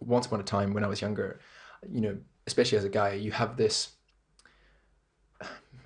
once upon a time when I was younger, you know, especially as a guy, you have this,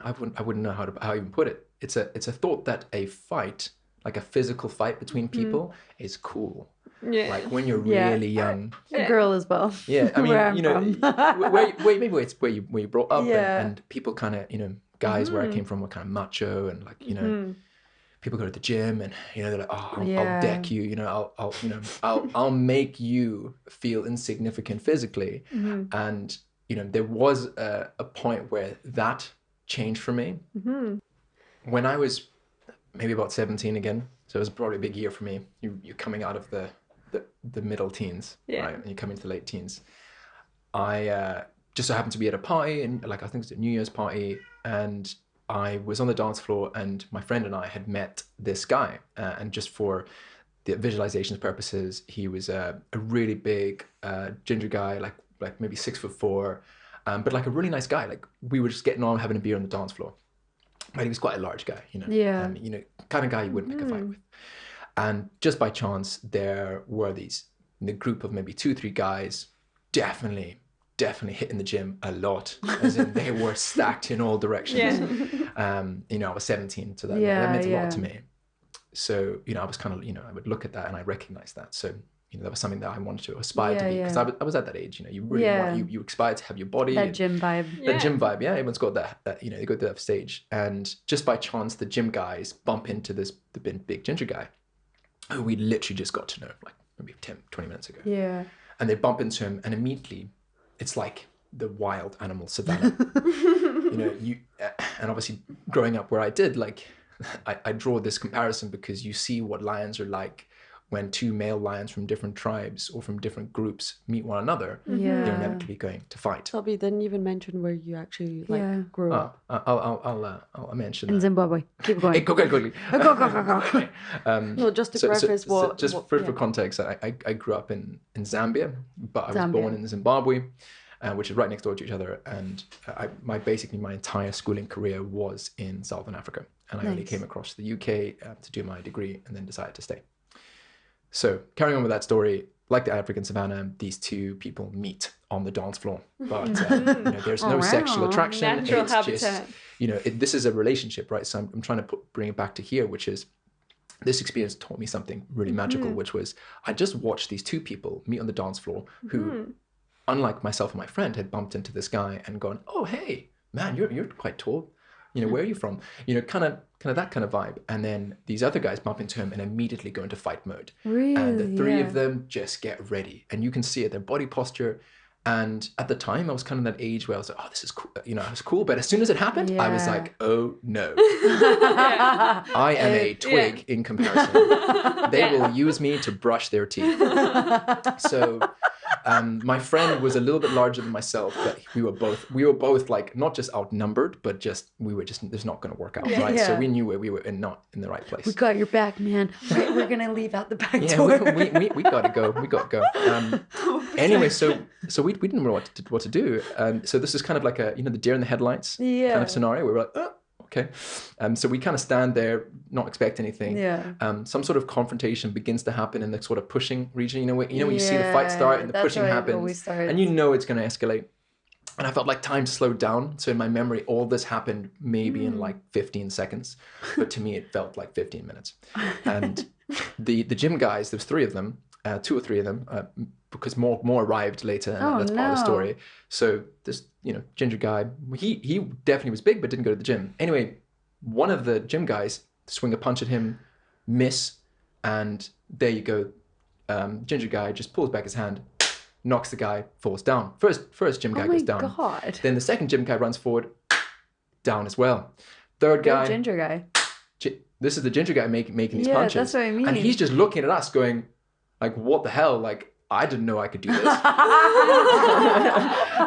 I wouldn't know how to even put it. It's a thought that a fight, like a physical fight between people, is cool. Yeah. Like when you're really young. A girl as well. Yeah, I mean, you know, maybe it's where you brought up, Yeah. and people kind of, you know, guys where I came from were kind of macho, and like, you know, people go to the gym and, you know, they're like, oh, I'll deck you, you know, I'll make you feel insignificant physically. And, you know, there was a point where that changed for me. When I was maybe about 17 again, so it was probably a big year for me. You're coming out of the middle teens, right? And you come into the late teens. I just so happened to be at a party, and like I think it was a New Year's party, and I was on the dance floor, and my friend and I had met this guy, and just for the visualizations purposes, he was a really big ginger guy, like maybe 6'4", but like a really nice guy. Like we were just getting on, having a beer on the dance floor. But he was quite a large guy, you know. Yeah. And, you know, kind of guy you wouldn't pick a fight with. And just by chance, there were the group of maybe 2-3 guys, definitely hitting the gym a lot, as in they were stacked in all directions. You know, I was 17, so that meant a lot to me. So, you know, I was kind of, you know, I would look at that and I recognized that. So, you know, that was something that I wanted to aspire to be, because I was at that age, you know, you really want, you aspire to have your body. That gym vibe. That gym vibe, yeah. Everyone's got that, you know, they go to that stage. And just by chance, the gym guys bump into the big ginger guy, who we literally just got to know, like maybe 10, 20 minutes ago. Yeah. And they bump into him, and immediately, it's like the wild animal savannah. You know, and obviously growing up where I did, like, I draw this comparison because you see what lions are like when 2 male lions from different tribes or from different groups meet one another. They're inevitably going to fight. Toby didn't even mention where you actually grew up. I'll mention in that. Zimbabwe. Keep going. Go quickly. Go. No, just to preface for context, I grew up in Zambia, but I was born in Zimbabwe, which is right next door to each other. And my entire schooling career was in Southern Africa. And I only came across the UK to do my degree and then decided to stay. So carrying on with that story, like the African savannah, these 2 people meet on the dance floor, but you know, there's no sexual attraction. Natural it's habitat. just, you know, this is a relationship, right? So I'm trying to bring it back to here, which is this experience taught me something really magical, which was I just watched these 2 people meet on the dance floor who, unlike myself and my friend, had bumped into this guy and gone, oh, hey, man, you're quite tall. You know, where are you from? You know, kind of that kind of vibe. And then these other guys bump into him and immediately go into fight mode. Really? And the 3 of them just get ready. And you can see it, their body posture. And at the time, I was kind of that age where I was like, oh, this is cool. You know, it was cool. But as soon as it happened, I was like, oh, no. I am a twig in comparison. They will use me to brush their teeth. So my friend was a little bit larger than myself, but we were both like not just outnumbered, but we were just this not going to work out, right? So we knew where we were not in the right place. We got your back, man. We're gonna leave out the back door. we gotta go. We gotta go. Anyway, so we didn't know what to do. So this is kind of like a, you know, the deer in the headlights kind of scenario where we're like, oh, okay. So we kind of stand there, not expect anything. Some sort of confrontation begins to happen in the sort of pushing region. You know when you see the fight start and the pushing happens, and you know it's going to escalate. And I felt like time slowed down. So in my memory, all this happened maybe in like 15 seconds, but to me it felt like 15 minutes. And the gym guys, there's 3 of them, 2 or 3 of them, because more arrived later, and that's part of the story. So this, you know, ginger guy, he definitely was big, but didn't go to the gym. Anyway, one of the gym guys swing a punch at him, miss, and there you go. Ginger guy just pulls back his hand, knocks the guy, falls down. First gym guy goes down. God. Then the second gym guy runs forward, down as well. Third guy, ginger guy. This is the ginger guy making these punches. That's what I mean. And he's just looking at us going, like, what the hell? Like, I didn't know I could do this.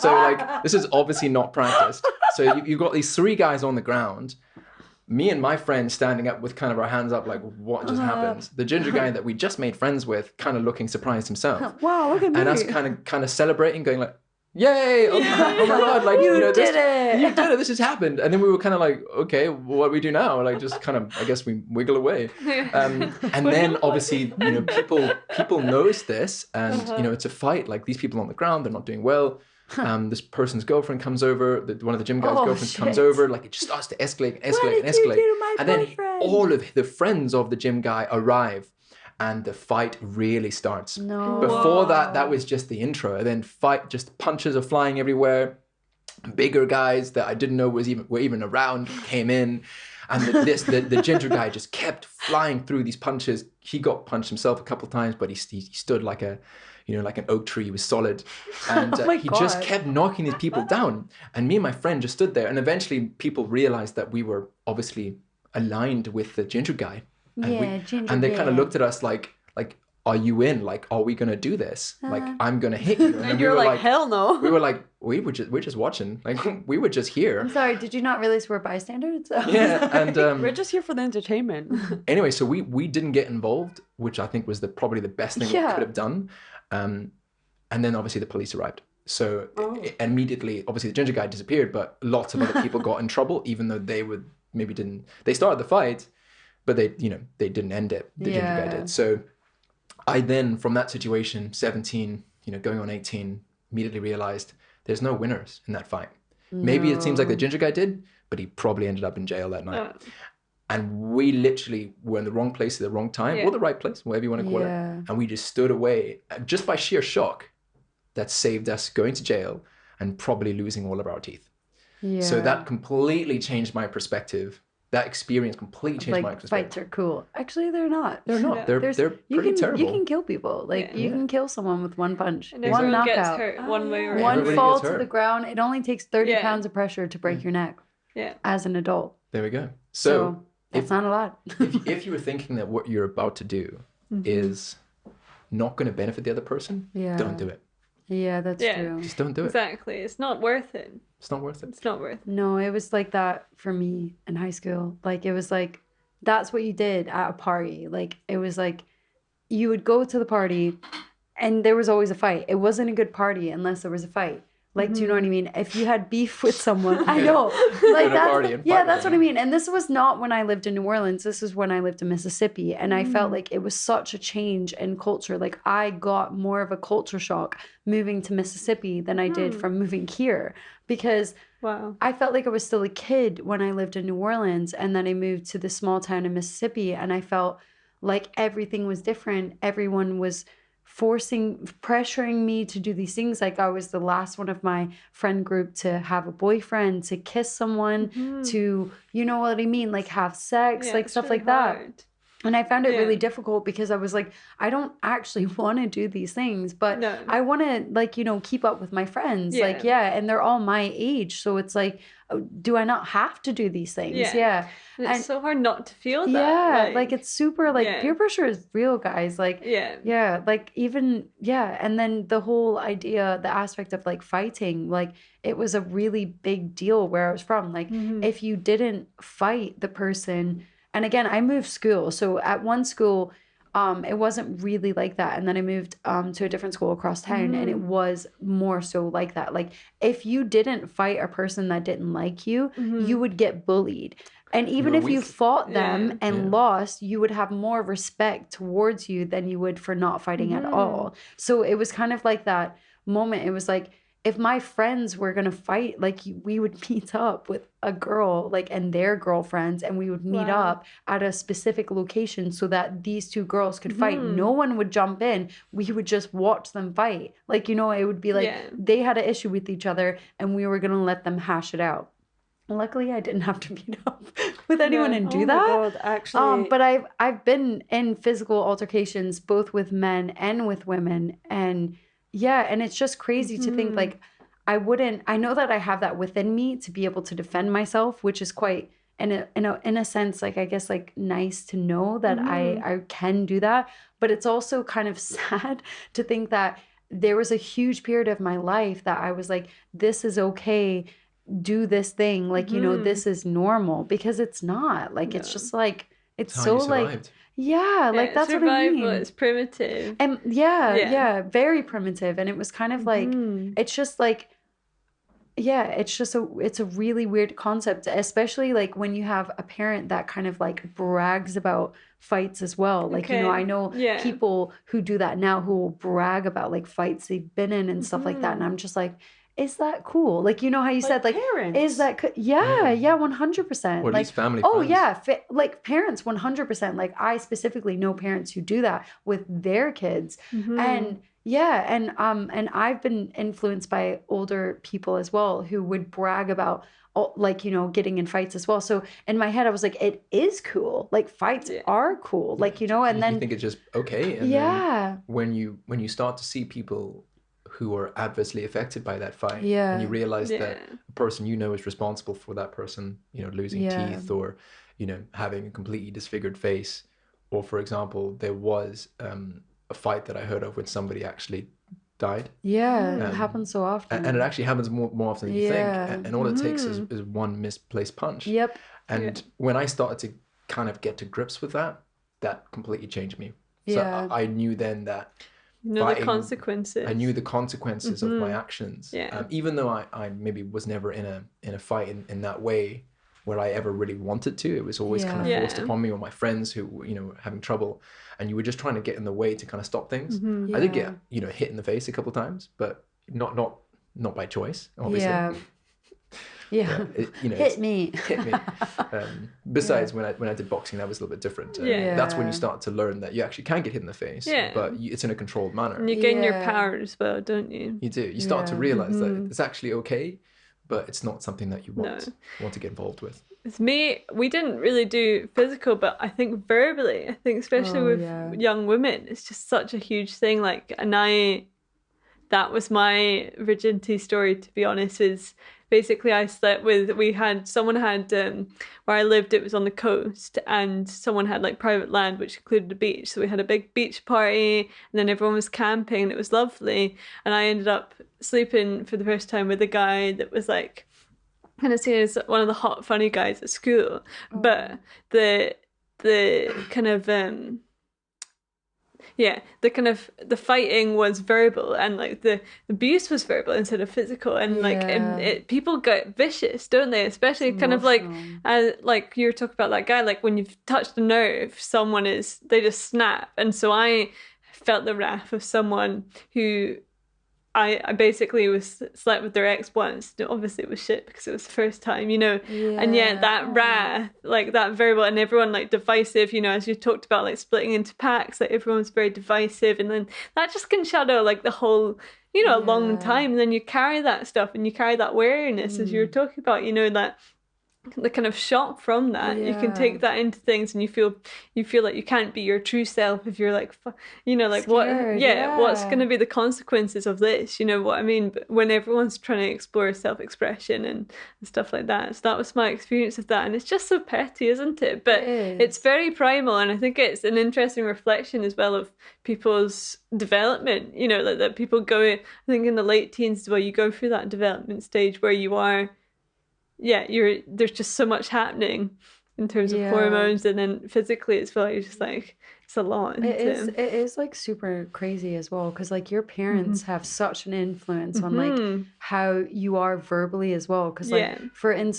So like, this is obviously not practiced. So you've got these 3 guys on the ground, me and my friend standing up with kind of our hands up like, what just happened? The ginger guy that we just made friends with kind of looking surprised himself. Wow, look at me. And us kind of celebrating, going like, yay, oh my God, like, You this, did it. you did it, this has happened. And then we were kind of like, okay, what do we do now? Like, just kind of, I guess we wiggle away. And then obviously, people notice this, and, it's a fight. Like, these people on the ground, they're not doing well. This person's girlfriend comes over, one of the gym guys' girlfriends comes over, like, it just starts to escalate. And then all of the friends of the gym guy arrive. And the fight really starts. No. Before that was just the intro. And then just punches are flying everywhere. Bigger guys that I didn't know were even around came in. And the ginger guy just kept flying through these punches. He got punched himself a couple of times, but he stood like an oak tree. He was solid. And he just kept knocking these people down. And me and my friend just stood there. And eventually people realized that we were obviously aligned with the ginger guy. And they kind of looked at us like, are you in? Like, are we going to do this? Like, I'm going to hit you. And you're like, hell no. We were like, we're just watching. Like, we were just here. I'm sorry, did you not realize we're bystanders? Yeah, and we're just here for the entertainment. Anyway, so we didn't get involved, which I think was probably the best thing we could have done. And then obviously the police arrived. So immediately, obviously the ginger guy disappeared, but lots of other people got in trouble, even though they started the fight. But they didn't end it. The ginger guy did. So I then, from that situation, 17, going on 18, immediately realized there's no winners in that fight. No. Maybe it seems like the ginger guy did, but he probably ended up in jail that night. And we literally were in the wrong place at the wrong time, or the right place, whatever you want to call it. And we just stood away, just by sheer shock, that saved us going to jail and probably losing all of our teeth. Yeah. So that completely changed my perspective. That experience completely changed my perspective. Fights are cool. Actually, they're not. They're not. They're pretty terrible. You can kill people. You can kill someone with one punch. And one knockout. Gets hurt one way or one fall to the ground. It only takes 30 pounds of pressure to break your neck. Yeah. As an adult. There we go. So that's not a lot. if you were thinking that what you're about to do is not going to benefit the other person, don't do it. Yeah, that's true. Just don't do it. Exactly. It's not worth it. It's not worth it. It's not worth it. No, it was like that for me in high school. Like, it was like, that's what you did at a party. Like, it was like, you would go to the party and there was always a fight. It wasn't a good party unless there was a fight. Like, do you know what I mean? If you had beef with someone, I know. Like, that's what I mean. And this was not when I lived in New Orleans. This is when I lived in Mississippi. And I felt like it was such a change in culture. Like, I got more of a culture shock moving to Mississippi than I did from moving here. Because I felt like I was still a kid when I lived in New Orleans. And then I moved to this small town in Mississippi. And I felt like everything was different. Everyone was pressuring me to do these things. Like, I was the last one of my friend group to have a boyfriend, to kiss someone, to, you know what I mean? Like, have sex, like stuff like that. And I found it really difficult because I was like, I don't actually want to do these things, but I want to, like, keep up with my friends. Like, and they're all my age. So it's like, do I not have to do these things? And it's so hard not to feel that. Yeah, like it's super, like, peer pressure is real, guys. Like, like, even, and then the whole idea, the aspect of, like, fighting, like, it was a really big deal where I was from. Like, if you didn't fight the person, and again, I moved school. So at one school, it wasn't really like that. And then I moved to a different school across town, and it was more so like that. Like, if you didn't fight a person that didn't like you, you would get bullied. And even if you fought them and lost, you would have more respect towards you than you would for not fighting at all. So it was kind of like that moment. It was like, if my friends were going to fight, like, we would meet up with a girl, like, and their girlfriends, and we would meet up at a specific location so that these two girls could fight. No one would jump in. We would just watch them fight. Like, it would be like they had an issue with each other and we were going to let them hash it out. Luckily, I didn't have to meet up with anyone and do that. God, actually. But I've been in physical altercations both with men and with women, and and it's just crazy to think, like, I know that I have that within me to be able to defend myself, which is quite, in a sense, like, I guess, like, nice to know that I can do that. But it's also kind of sad to think that there was a huge period of my life that I was like, this is okay, do this thing, like, this is normal, because it's not. Like, it's just like, it's It's how so you like, survived. yeah, like that's what I mean. It's primitive. And yeah, very primitive. And it was kind of like, it's just like, yeah, it's a really weird concept, especially like when you have a parent that kind of like brags about fights as well. Like, you know, I know people who do that now who will brag about like fights they've been in and stuff like that. And I'm just like, is that cool? Like, you know how you said like, parents. is that yeah, 100%. Or at like, least family oh friends. yeah, like parents 100%. Like I specifically know parents who do that with their kids. And yeah, and I've been influenced by older people as well who would brag about like, you know, getting in fights as well. So in my head I was like, it is cool. Like fights are cool. Like, you know, and then you think it's just okay. And then when you start to see people who are adversely affected by that fight, and you realize that a person you know is responsible for that person, you know, losing teeth, or, you know, having a completely disfigured face, or for example, there was a fight that I heard of when somebody actually died. It happens so often. And it actually happens more often than you think. And all it takes is one misplaced punch. And when I started to kind of get to grips with that, that completely changed me. So I knew then that the consequences. I knew the consequences of my actions. Even though I maybe was never in a fight in that way where I ever really wanted to. It was always kind of forced upon me, or my friends who were, you know, having trouble, and you were just trying to get in the way to kind of stop things. I did get, you know, hit in the face a couple of times, but not by choice, obviously. It, you know, hit me. Besides, when I did boxing, that was a little bit different. That's when you start to learn that you actually can get hit in the face, but it's in a controlled manner. And you gain your power as well, don't you? You do. You start to realize that it's actually okay, but it's not something that you want to get involved with. With me, we didn't really do physical, but I think verbally, especially with young women, it's just such a huge thing. Like, and that was my virginity story, to be honest, is basically I slept with, someone had, where I lived, it was on the coast, and someone had like private land, which included a beach. So we had a big beach party, and then everyone was camping, and it was lovely. And I ended up sleeping for the first time with a guy that was like, kind of seen as one of the hot, funny guys at school. But the kind of, the fighting was verbal, and like the abuse was verbal instead of physical, and like people get vicious, don't they? Especially kind of like you were talking about that guy, like when you've touched a nerve, they just snap. And so I felt the wrath of someone who I basically slept with their ex once. Obviously it was shit because it was the first time, you know. And that wrath, like that verbal, and everyone like divisive, you know, as you talked about, like splitting into packs, like everyone's very divisive, and then that just can shadow like the whole, you know, a long time. And then you carry that stuff, and you carry that awareness, as you were talking about, you know, that the kind of shock from that, you can take that into things, and you feel like you can't be your true self if you're like, you know, like scared, what's going to be the consequences of this, you know what I mean? But when everyone's trying to explore self-expression and stuff like that, so that was my experience of that. And it's just so petty, isn't it? But it's very primal, and I think it's an interesting reflection as well of people's development, you know, like that people go, I think in the late teens as well, you go through that development stage where you are, there's just so much happening in terms of hormones, and then physically as well, you're just like, it's a lot. It is like super crazy as well, because like your parents have such an influence on like how you are verbally as well, because like for instance,